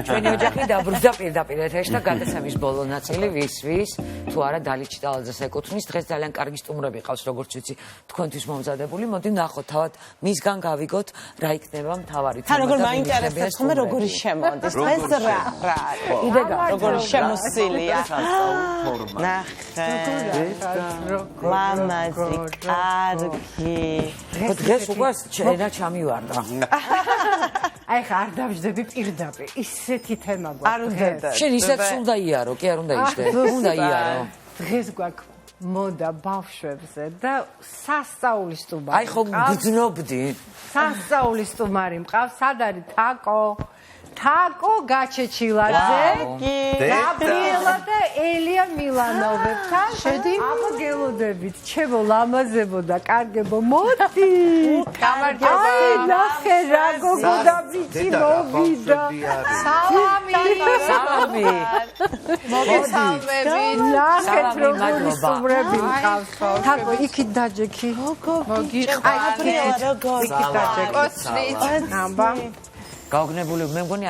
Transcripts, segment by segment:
ჩვენი ოჯახი დაბრუნდა პირდაპირ ეთერში და გადაცემის ბოლო ნაწილი ვის თუ არა დალი ჩიტალაძეს ეკუთვნის. დღეს ძალიან კარგი სტუმრები ყავს, როგორც ვიცი, თქვენთვის მომზადებული. მოდი ნახოთ, თავად მისგან გავიგოთ რა იქნება მთავარი თემა. თან როგორ მაინტერესებს ხომ როგორი შემოდის დღეს რა როგორი შემოსილია ნახე მამაზი კარგი დღეს უკვე შენა ჩამივარდა. აი ხა არ დავждები პირდაპირ ისეთი თემა გვაქვს. შენ ისეთ სულ დაიარო, კი არ უნდა იჯდე. უნდა იარო. დღეს გვაქვს მოდა ბავშვებზე და სასწაულის სტუმარი. აი ხო გძნობდი. სასწაულის სტუმარი მყავს, სად არის თაკო გაჩეჩილაძე, გაბრიელა და ელია მილანოვებთან. აღგელოდებით, ჩემო ლამაზებო და კარგებო, მოდი. გამარჯობა. ნახე რა გოგო და ბიჭი მოვიდა. სალამი. მოგესალმებით. ნახეთ როგორი სტუმრები მყავს. თაკო იქით დაჯექი. მოგიყვა გაბრიელა როგორი კოცნით. ნამბა გაოგნებული მე მგონი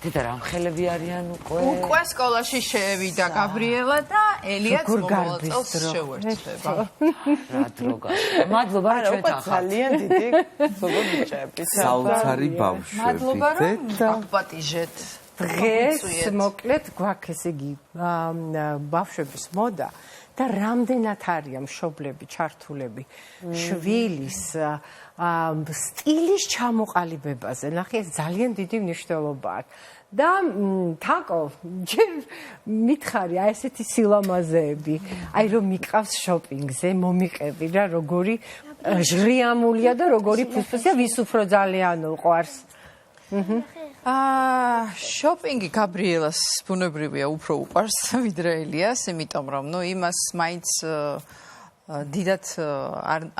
დედა რა მხელები არიან უკვე სკოლაში შევიდა გაბრიელა და ელიაც მომავალწელს შეუერთდება. რა დროგა. მადლობა რა ჩვენ ახლა ძალიან დიდი ზოგადად საოცარი ბავშვები. მადლობა რომ გაპატიჟეთ. დღეს მოკლედ გვაქვს ესე იგი ბავშვების მოდა და რამდენად არიან მშობლები ჩართულები შვილის სტილის ჩამოყალიბებაზე. ნახე ეს ძალიან დიდი მნიშვნელობა აქვს. და თაკო ჯერ მითხარი აი ესეთი სილამაზეები აი რომ მიყავს შოპინგზე მომიყევი რა როგორი ჟრიამულია და როგორი ფუსფუსია ვის უფრო ძალიან უყვარს. შოპინგი გაბრიელას ბუნებრივია უფრო უყვარს ვიდრე ელიას, იმიტომ რომ იმას მაინც დიდად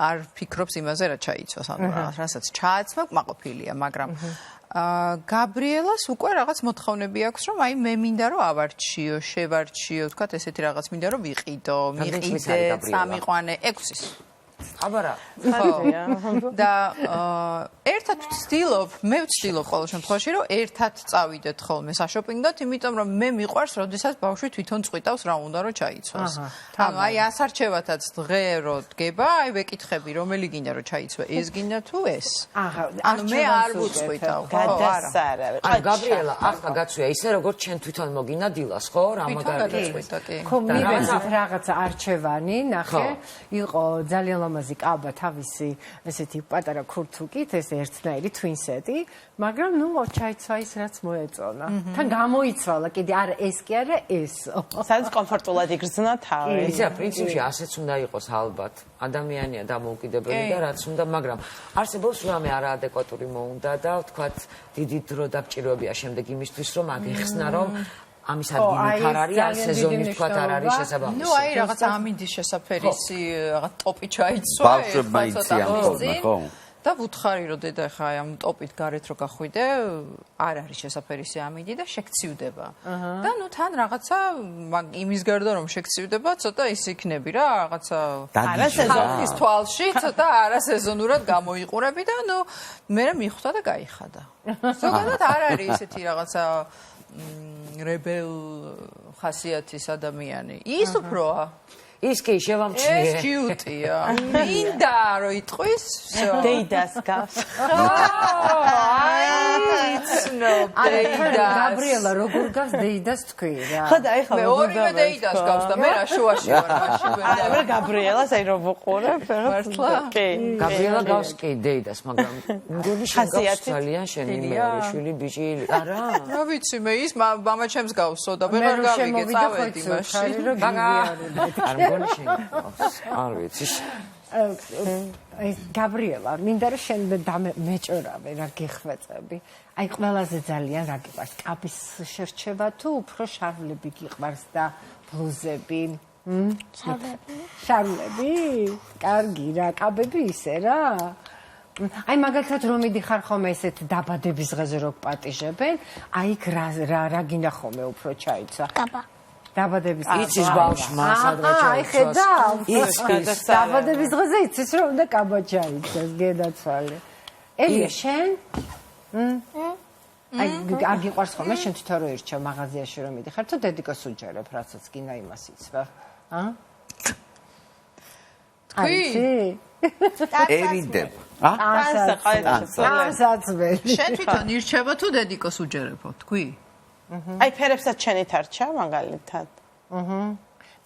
არ ფიქრობს იმაზე რა ჩაიცვას, ანუ რასაც ჩააცმა კმაყოფილია, მაგრამ გაბრიელას უკვე რაღაც მოთხოვნები აქვს, რომ აი მე მინდა რომ ავარჩიო, შევარჩიო, თქვათ ესეთი რაღაც მინდა რომ ვიყიდო, მიყიდე, წამიყვანე 6-ის. აბარა. და ერთად ვცდილობ, მე ვცდილობ ყოველ შემთხვევაში, რომ ერთად წავიდეთ ხოლმე საშოპინგოდ, იმიტომ რომ მე მიყვარს, როდესაც ბავშვი თვითონ წყვიტავს რა უნდა რომ ჩაიცვას. ანუ აი ასარჩევათაც დღე რო დგება, აი ვეკითხები, რომელი გინდა რომ ჩაიცვა, ეს გინდა თუ ეს. ანუ მე არ ვუწყვიტავ. გადასარავი. აი გაბრიელა, ახლა გაცვია ისე როგორც ჩვენ თვითონ მოგინა დილას, ხო? რა მაგარი. ხო მივეცით რაღაცა არჩევანი, ნახე, იყო ძალიან ლამაზი კაბა თავისი ესეთი პატარა ქურთუკით, ეს ერთნაირი twin-სეტი, მაგრამ ჩაიცვა ის რაც მოეწონა. თან გამოიცვალა, კიდე არა ეს კი არა ეს. სადაც კომფორტულად იგრძნო თავი. იცი რა, პრინციპში ასეც უნდა იყოს ალბათ. ადამიანია დამოუკიდებელი და რაც უნდა, მაგრამ არსებობს რამე არაადეკვატური მოუნდა და ვთქვათ, დიდი დრო დაგჭიროებია შემდეგ იმისთვის, რომ აგეხსნა, რომ ამის ადგილი არ არის, ან სეზონი ვთქვათ არ არის შესაბამისი. აი რაღაც ამინდის შესაფერისი, რაღაც ტოპი ჩაიცვა. ბავშვებმა იციან ხოლმე, ხო? და ვუთხარი რომ დედა ხა ამ ტოპით გარეთ რო გახვიდე, არ არის შესაფერისი ამინდი და შეგცივდება. და თან რაღაცა იმის გარდა რომ შეგცივდება, ცოტა ის იქნები რა, რაღაცა ხალხის თვალში, ცოტა არასეზონურად გამოიყურები და მე მიხვდა და გაიხადა. ზოგადად არ არის ესეთი რაღაცა rebel ხასიათის ადამიანი. ის უფროა. ის კი შევამჩნიე. ეს კიუტია. მინდა რომ იტყვის, всё. დეიდას გავს. გაბრიელა როგორ გავს დეიდას თქვი რა. ხო და აი ხო მე ორივე დეიდას გავს და მე რა შუაში ვარ მაშინ ვერ და. მე გაბრიელას აი რომ ვუყურებ, მართლა? კი. გაბრიელა გავს კი დეიდას, მაგრამ მგონი შეგავს ძალიან შენი მეორე შვილი ბიჭი. არა? რა ვიცი მე ის მამა ჩემს გავსო და ვეღარ გავიგე წავედი მაშინ. არ ვიცი. აი გაბრიელა, მინდა რომ შენ მეჭორავე რა გეხვეწები. აი ყველაზე ძალიან რა გიყვარს? კაბის შერჩევა თუ უფრო შარვლები გიყვარს და ბლუზები? შარვლები? კარგი რა, კაბები ისე რა. აი მაგალითად რომ მიდიხარ ხოლმე ესეთ დაბადების დღეზე რო პატიჟებენ, აი რა გინდა ხოლმე უფრო ჩაიცვა? დაბადების იცის ბავშვმა სადღაც აი ხედავს დაბადების დღეზე იცის რომ უნდა კაბა ჩაიცეს გედაცვალე. ელია შენ აი არ გიყვარს ხოლმე შენ თვითონ რო ირჩევ მაღაზიაში რომ მიდიხარ თუ დედიკოს უჯერებ რასაც გინდა იმას იცვა ერიდებ. ასაცმელი. შენ თვითონ ირჩევა თუ დედიკოს უჯერებო, თქვი? აი ფერებსაც შენით არჩა მაგალითად.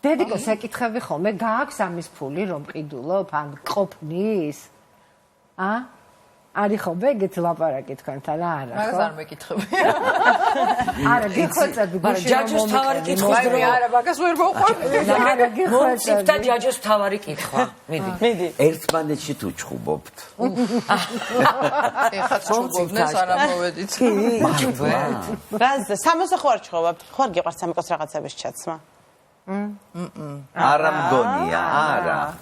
დედიკოს ეკითხები ხოლმე, გააქვს ამის ფული რომ ყიდულობ, ან ყოფნის? არის ხოლმე ეგეთი ლაპარაკი თქვენთან არა ხო? მაგას არ მეკითხები. არა, გიხვეწები მაგრამ ჯაჯოს თავარი კითხვის დრო არა, მაგას ვერ მოყვარს. არა, გიხვეწები. მოციფთა ჯაჯოს თავარი კითხვა. მიდი. ერთმანეთში თუ ჩხუბობთ. ეხლა ჩუბობნეს არ ამოვედით. რაზე 60 ხო არ ჩხობთ? ხო არ გიყვარს სამიკოს რაღაცების ჩაცმა? არა მგონია, არა.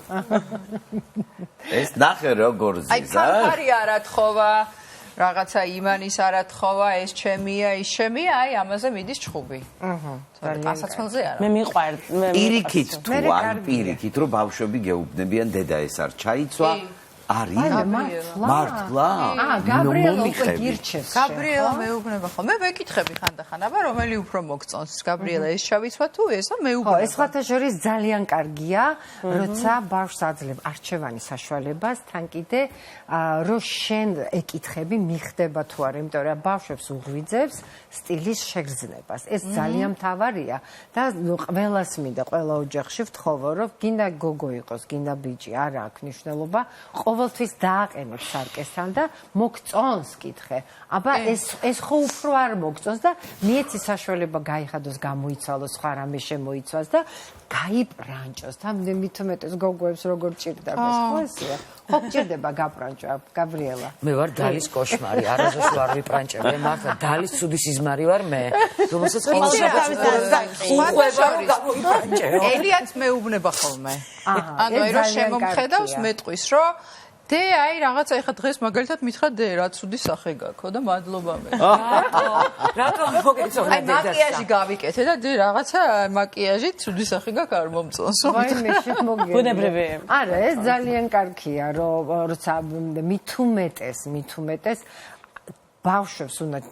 ეს ნახე როგორ აი ზიზა. ფარფარი არა თხოვა, რაღაცა იმანის არა თხოვა, ეს ჩემია, ის ჩემია, აი ამაზე მიდის ჩხუბი. პასაცმელზე არა. მე მიყვართ, მე პირიქით თუ ან პირიქით რომ ბავშვები გეუბნებიან დედა ეს არ ჩაიცვა. არის? მართლა? გაბრიელა უკვე გირჩევს. გაბრიელა მეუბნება ხო? მე ვეკითხები ხანდახან, აბა რომელი უფრო მოგწონს? გაბრიელა ეს შავიცვა თუ ესა მეუბნება? ხო, ეს სხვათა შორის ძალიან კარგია, როცა ბავშვს აძლევ არჩევანი საშუალებას, თან კიდე რომ შენ ეკითხები მიხდება თუ არა, იმიტომ რომ ბავშვებს უღვიძებს სტილის შეგრძნებას. ეს ძალიან მთავარია და ყველას მინდა, ყველა ოჯახში ვთხოვო, რომ გინდა გოგო იყოს, გინდა ბიჭი, არა აქვს მნიშვნელობა. ყოველთვის დააყენებ სარკესთან და მოგწონს კითხე. აბა ეს ხო უფრო არ მოგწონს და მიეცი საშუალება გაიხადოს, გამოიცვალოს, სხვა რამე შემოიცვას და გაიბრანჭოს. თამდე მithumetes გოგოებს როგორ ჭირდება ეს ხო ესეა? ხო ჭირდება გაბრანჭვა, გაბრიელა. მე ვარ დალის კოშმარი, არასდროს ვარ ვიბრანჭები, მართლა დალის ცუდი სიზმარი ვარ მე. რომელსაც ყოველ შაბათს ელიაც მეუბნება ხოლმე. ანუ აი რომ შემომხედავს მეტყვის რომ დე აი რაღაცა ეხა დღეს მაგალითად მითხრა დე რა ცუდი სახე გაქვს და მადლობა მე. რატომ მოგეწონა აი მაკიაჟი გავიკეთე და დე რაღაცა მაკიაჟი ცუდი სახე გაქვს არ მომწონს. ვაიმე შენ მოგე. ბუნებრივი. არა, ეს ძალიან კარგია, რომ როცა მithumetes ბავშვებს უნდა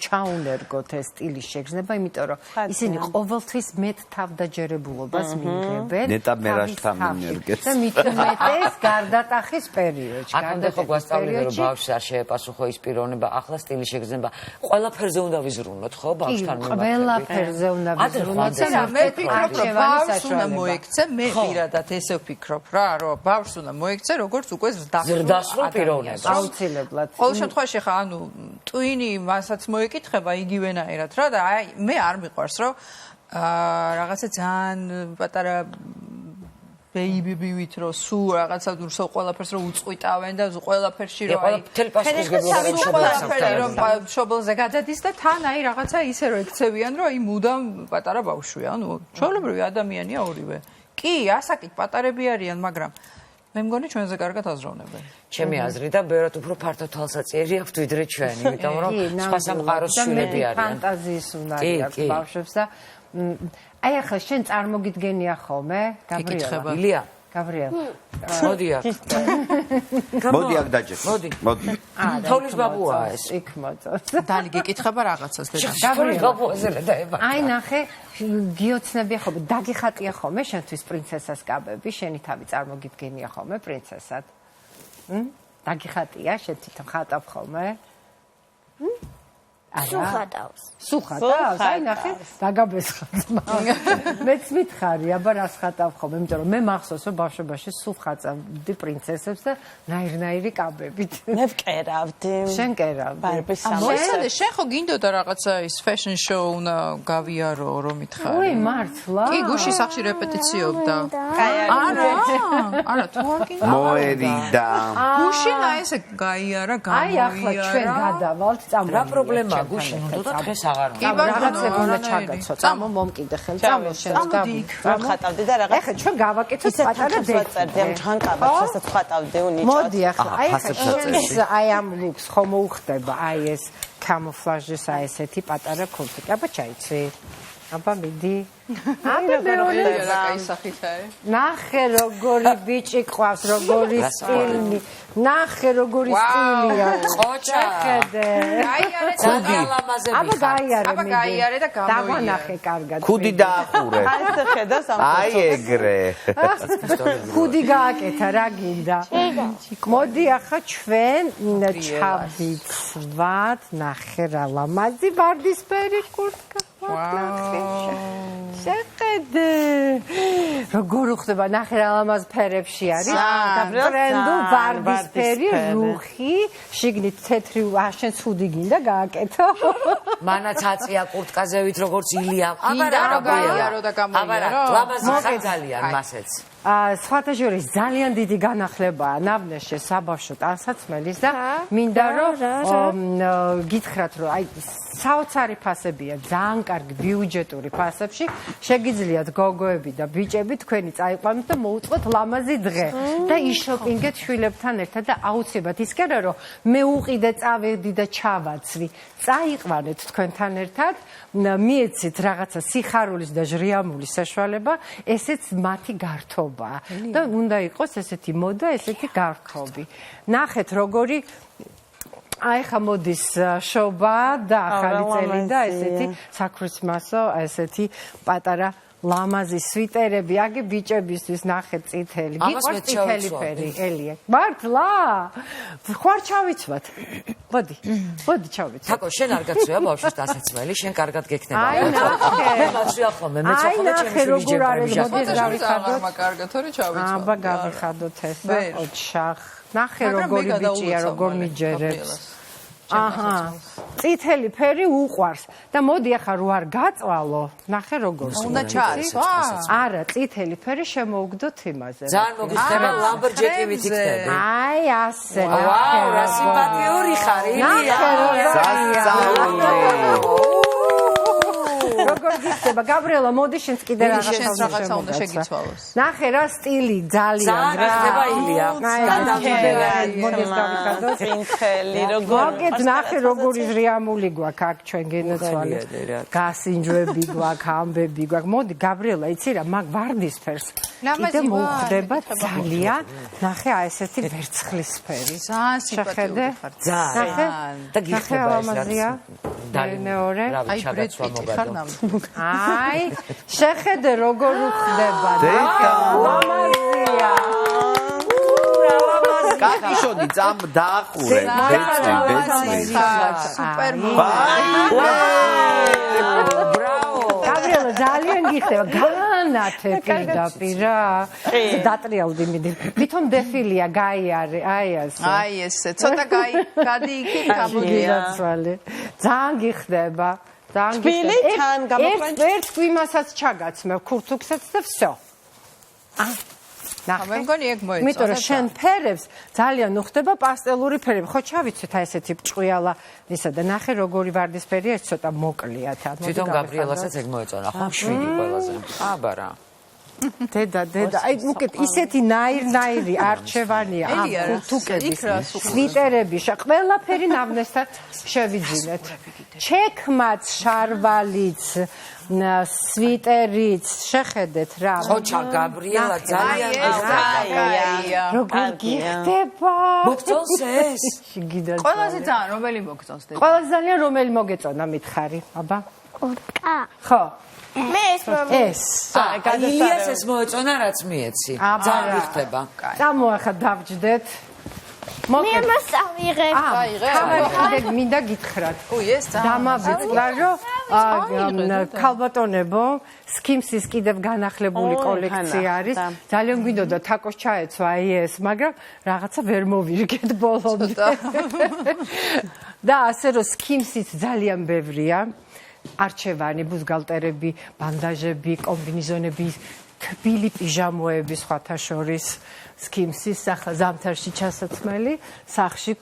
ჩაუნერგოთ ეს სტილის შეგრძნება, იმიტომ რომ ისინი ყოველთვის მეტ თავდაჯერებულობას მიიღებენ. ნეტა მერაშთა მინერგეს. და მithumetes გარდატახის პერიოდში. აქამდე ხო გვასწავლდნენ რომ ბავშვს არ შეეპასუხო ის პიროვნება, ახლა სტილის შეგრძნება. ყველაფერზე უნდა ვიზრუნოთ, ხო, ბავშვთან მიმართებით. ყველაფერზე უნდა ვიზრუნოთ. მე ვფიქრობ, რომ ბავშვს უნდა მოექცე, მე პირადად ესე ვფიქრობ რა, რომ ბავშვს უნდა მოექცე, როგორც უკვე ზრდასრულ პიროვნებას. აუცილებლად. ყოველ შემთხვევაში ხა ანუ ტვინი მასაც მოეკითხება იგივენაირად რა და აი მე არ მიყვარს რომ რაღაცა ძალიან პატარა ბეიბიბივით რომ სულ რაღაცა სულ ყველაფერს რომ უწყვიტავენ და ყველაფერში რომ აი მთელი პასუხისგებლობა რომ მშობელზე გადადის და თან აი რაღაცა ისე რომ ექცევიან რომ აი მუდამ პატარა ბავშვია ანუ ჩვეულებრივი ადამიანია ორივე კი ასაკით პატარები არიან მაგრამ მე მგონი ჩვენზე კარგად აზროვნებენ. ჩემი აზრით და ბევრად უფრო ფართო თვალსაჩინო აქვს ვიდრე ჩვენი, იმიტომ რომ სხვა სამყაროს შვილები არიან. ფანტაზიის უნარი აქვს ბავშვებს და აი ახლა შენ წარმოგიდგენია ხოლმე, გაბრიელა. ილია, გაბრიელა. მოდი აქ. მოდი აქ დაჯერ. მოდი. თოვლის ბაბუაა ეს. იქ მოწოს. დალი გეკითხება რაღაცას და თოვლის ბაბუაზე დაება. აი ნახე, გიოცნებია ხოლმე, დაგიხატია ხოლმე შენთვის პრინცესას კაბები, შენი თავი წარმოგიდგენია ხოლმე პრინცესად. დაგიხატია, შენ თვითონ ხატავ ხოლმე? სუხატავს. სუხატავს, აი ნახე, დაგაბესხავს. მეც მითხარი, აბა რას ხატავ ხოლმე, იმიტომ რომ მე მახსოვს რომ ბავშვობაში სულ ხატავდი პრინცესებს და ნაირ-ნაირი კაბებით. მე ვკერავდი. შენ კერავდი. ბარბის მოიცადე, შენ ხო გინდოდა რაღაცა ის fashion show უნდა გავიარო რომ მითხარი. ой, მართლა. კი, გუში სახში რეპეტიციობდა. არა. არა, თუ არ გინდა. მოერიდა. გუშინა ესე გაიარა, აი ახლა ჩვენ გადავალთ წამო. რა პრობლემაა გუში? ნუ დღეს აღარ უნდა. რაღაცა უნდა ჩაგაცო. წამო მომკიდე ხელ. წამო შენ წამოდი. ხატავდი და რაღაც. ეხლა ჩვენ გავაკეთოთ პატარა ვაწერდი ამ ჟანკაბებს, რასაც ხატავდი უნიჭად. მოდი ახლა, აი ახლა აი ამ ლუქს ხომ უხდება, აი ეს კამუფლაჟის აი ესეთი პატარა კონფეტი. აბა ჩაიცი. აბა მიდი. ნახე როგორი ბიჭი ყავს, როგორი სტილი. ნახე როგორი სტილია. ყოჩა. ხედე. აბა გაიარე და დაგვანახე კარგად. ქუდი დაახურე. აი ეს ხედავს ამ აი ეგრე. ქუდი გააკეთა რა გინდა. მოდი ახლა ჩვენ ჩავიცვათ, ნახე რა ლამაზი ვარდისფერი კურთკა. შეხედე როგორ ხდება ნახე რა ლამაზ ფერებში არის ბრენდულ ვარდისფერი რუხი შიგნით თეთრი შენ ცუდი გინდა გააკეთო მანაც აწია კურტკაზე ვით როგორც ილიამ აბარა რა გაიარო და გამოიარო ლამაზი ხარ ძალიან მასეც სხვათა შორის ძალიან დიდი განახლებაა ნავნეშე საბავშვო ტანსაცმელის და მინდა რომ გითხრათ რომ აი საოცარი ფასებია ძალიან კარგი ბიუჯეტური ფასებში შეგიძლიათ გოგოები და ბიჭები თქვენი წაიყვანოთ და მოუწყოთ ლამაზი დღე და იშოპინგეთ შვილებთან ერთად და აუცილებლად ისკერა რომ მე უყიდე წავედი და ჩავაცვი წაიყვანეთ თქვენთან ერთად მიეცით რაღაცა სიხარულის და ჟრიამულის საშუალება ესეც მათი გართობაა და უნდა იყოს ესეთი მოდა ესეთი გარქობი ნახეთ როგორი აი ხა მოდის შობა და ახალი წელი და ესეთი საქრისმასო ესეთი პატარა ლამაზი სვიტერები აგე ბიჭებისთვის ნახეთ წითელი გიყვარს წითელი ფერი ელია მართლა ხوار ჩავიცვათ მოდი ჩავიცვათ თაკო შენ არ გაცვია ბავშვის დასაცმელი შენ კარგად გექნება აი ნახე მე მაცვია ხოლმე მე ცოცხლე ჩემი შვილის მოდი გავიხადოთ კარგად ორი ჩავიცვა აბა გავიხადოთ ესა ოჩახ ნახე როგორი ბიჭია როგორ მიჯერებს აჰა წითელი ფერი უყვარს და მოდი ახლა რო არ გაწვალო ნახე როგორ უნდა ჩააცვა არა წითელი ფერი შემოუგდოთ იმაზე ძალიან მოგიხდება ლამბორჯეკივით იქნები აი ასე ვაუ რა სიმპათიური ხარ ილია როგორ გიხდება გაბრიელა მოდი შენც კიდე რაღაცა უნდა შეგიცვალოს ნახე რა სტილი ძალიან რა ხდება ილია მოდი გავიხადოთ წინხელი როგორ მოგეთ ნახე როგორი ჟრიამული გვაქვს აქ ჩვენ გენოცვალე გასინჯვები გვაქვს ამბები გვაქვს მოდი გაბრიელა იცი რა მაგ ვარდისფერს კიდე მოხდება ძალიან ნახე აი ესეთი ვერცხლისფერი ძალიან სიმპათიური ხარ ძალიან და გიხდება ეს რა მეორე აი ბრეცვა მოგადო აი შეხედე როგორ უხდება ლამაზია კაკიშოდი ძამ დაახურე ბეწვი სუპერ ბრავო გაბრიელა ძალიან გიხდება განათე პირდაპირა დატრიალდი მიდი ვითომ დეფილია გაიარე აი ასე აი ესე ცოტა გადი იქით გამოდია ძალიან გიხდება თბილი თან გამოყვანთ ერთ გვიმასაც ჩაგაცმევ ქურთუქსაც და всё მე მგონი ეგ მოეწონა იმიტომ რომ შენ ფერებს ძალიან უხდება პასტელური ფერები ხო ჩავიცეთ აი ესეთი ჭყვიალა ისა და ნახე როგორი ვარდისფერია ეს ცოტა მოკლია თან თვითონ გაბრიელასაც ეგ მოეწონა ხო 7 ყველაზე აბა რა დედა აი უკეთ ისეთი ნაირ-ნაირი არჩევანია ამ ქურთუკების სვიტერები ყველაფერი ნავნესთან შევიძინეთ ჩექმაც შარვალიც სვიტერიც შეხედეთ რა ხოჩა გაბრიელა ძალიან აია როგორ გიხდება მოგწონს ეს ყველაზე ძალიან რომელი მოგწონს დედა ყველაზე ძალიან რომელი მოგეწონა მითხარი აბა ხო მე ეს ილიას ეს მოეწონა რაც მიეცი ძალიან გიხდება წამოახა დავჯდეთ მე მას ავიღებ. ახლა მინდა გითხრათ. ეს დამავიწყდა რომ ქალბატონებო სკიმსის კიდევ განახლებული კოლექცია არის. ძალიან გვინდოდა თაკოს ჩაეცვა აი ეს, მაგრამ რაღაცა ვერ მოვირგეთ ბოლომდე. და ასე რომ სკიმსიც ძალიან ბევრია. არჩევანი, ბუზგალტერები, ბანდაჟები, კომბინეზონები, თბილი პიჟამოები სხვათა შორის. სკიმსის ზამთარში ჩასაცმელი, სახში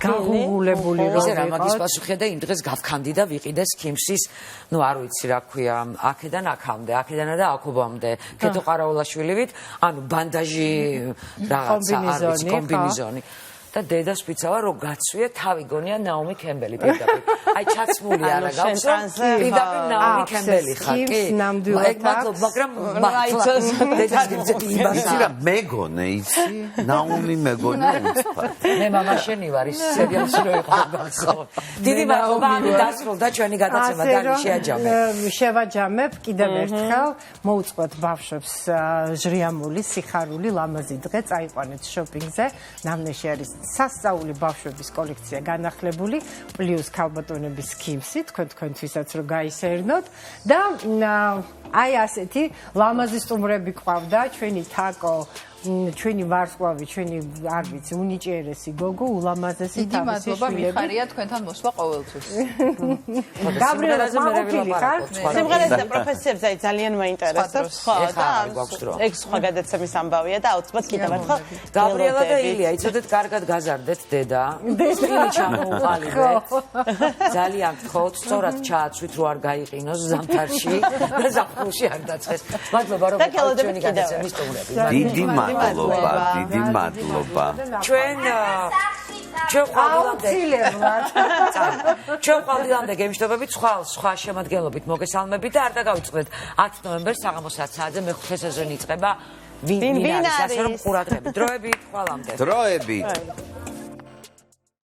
გაღუღულებული რომ ისე რა მაგის პასუხია და იმ დღეს გავქანდი და ვიყიდე სკიმსის, ნუ არ ვიცი რა ქვია, აქედან აქამდე, აქედანა და აქობამდე, ქეთო ყარაულაშვილივით, ანუ ბანდაჟი რაღაცა არის კომბინეზონი. და დედას ვიცავა რომ გაცვია თავი გონია ნაომი კემბელი პირდაპირ. აი ჩაცმული არა გაქვს რომ პირდაპირ ნაომი კემბელი ხარ კი? ნამდვილად აქვს. მაგრამ დედას გიძები იცი რა მეგონე იცი ნაომი მეგონე უცბად მე მამა შენი ვარ ის სერიალში რო იყო გახსოვ. დიდი მადლობა ამი დასრულდა ჩვენი გადაცემა და შეაჯამებ. შევაჯამებ კიდევ ერთხელ მოუწყოთ ბავშვებს ჟრიამული სიხარული ლამაზი დღე წაიყვანეთ შოპინგზე. ნამნეში არის სასწაული ბავშვების კოლექცია განახლებული პლუს ქალბატონების ქიმსი თქვენთვისაც რომ გაისერნოთ და აი ასეთი ლამაზი სტუმრები ყავდა ჩვენი თაკო ჩვენი ვარსკვლავი ჩვენი არ ვიცი უნიჭიერესი გოგო ულამაზესი დიდი მადლობა მიხარია თქვენთან მოსვლა ყოველთვის. გაბრიელა მაყოფილი ხარ? სიმღერაზე და პროფესიებზე ძალიან მაინტერესებს, ხო და ეგ სხვა გადაცემის ამბავია და აუცილებლად კიდევ ერთხელ გაბრიელა და ილია, იცოდეთ, კარგად გაზარდეთ დედა. დესტინი ჩამოუყალიბეთ. ძალიან გთხოვთ, სწორად ჩააცვით, რომ არ გაიყინოს ზამთარში და ზაფხულში არ დაწყეს. მადლობა რომ ჩვენი გადაცემის სტუმრები. დიდი მადლობა, დიდი მადლობა. ჩვენ ყავდილამდე გემშვიდობებით, სხვა შემადგენლობით მოგესალმებით და არ დაგავიწყდეთ 10 ნოემბერს საღამოს 1 საათზე მეხუთე სეზონი იწყება. ვინ არის ასე რომ ყურადღებით. დროებით, ხვალამდე. დროებით.